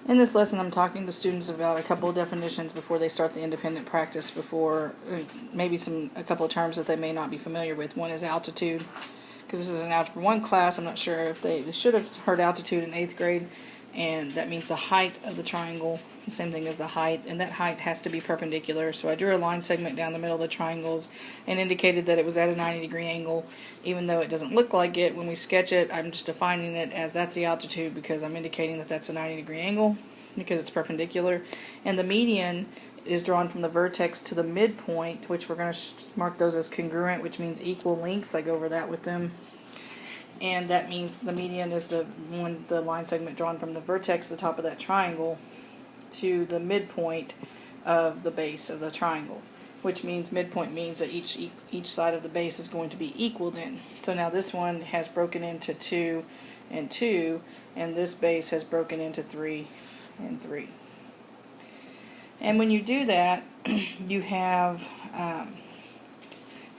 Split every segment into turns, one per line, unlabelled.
In this lesson, I'm talking to students about a couple of definitions before they start the independent practice, before maybe a couple of terms that they may not be familiar with. One is altitude, because this is an Algebra 1 class. I'm not sure if they should have heard altitude in 8th grade, and that means the height of the triangle, the same thing as the height, and that height has to be perpendicular. So I drew a line segment down the middle of the triangles and indicated that it was at a 90-degree angle, even though it doesn't look like it. When we sketch it, I'm just defining it as that's the altitude because I'm indicating that that's a 90-degree angle because it's perpendicular. And the median is drawn from the vertex to the midpoint, which we're going to mark those as congruent, which means equal lengths. I go over that with them. And that means the median is the line segment drawn from the vertex, the top of that triangle, to the midpoint of the base of the triangle, which means midpoint means that each side of the base is going to be equal then. So now this one has broken into 2 and 2, and this base has broken into 3 and 3. And when you do that, you have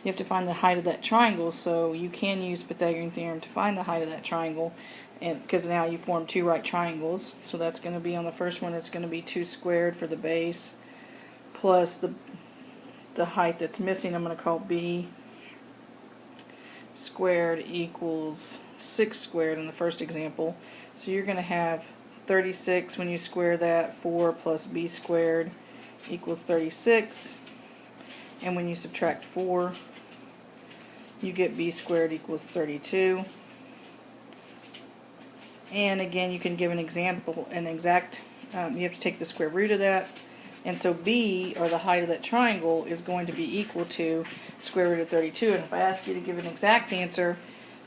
to find the height of that triangle, so you can use Pythagorean theorem to find the height of that triangle, and because now you form two right triangles. So that's going to be, on the first one, it's going to be 2 squared for the base plus the height that's missing, I'm going to call b, squared equals 6 squared in the first example. So you're going to have 36 when you square that. 4 plus b squared equals 36, and when you subtract 4, you get b squared equals 32. And again, you can give an example, you have to take the square root of that, and so b, or the height of that triangle, is going to be equal to square root of 32. And if I ask you to give an exact answer,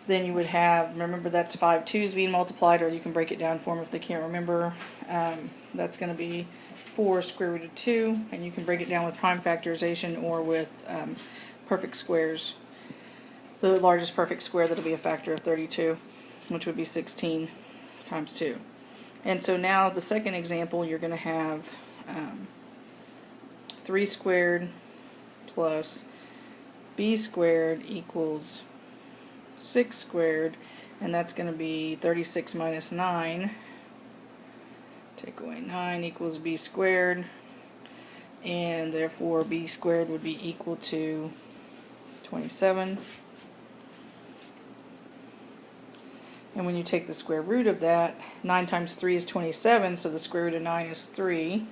then you would have, remember that's 5 2's being multiplied, or you can break it down for them if they can't remember. That's going to be 4 square root of 2, and you can break it down with prime factorization or with perfect squares. The largest perfect square, that'll be a factor of 32, which would be 16 times 2. And so now the second example, you're going to have 3 squared plus b squared equals 6 squared, and that's going to be 36 minus 9. Take away 9 equals b squared, and therefore b squared would be equal to 27. And when you take the square root of that, 9 times 3 is 27, so the square root of 9 is 3,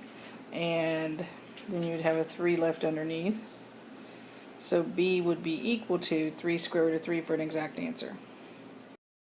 and then you would have a 3 left underneath. So b would be equal to 3 square root of 3 for an exact answer.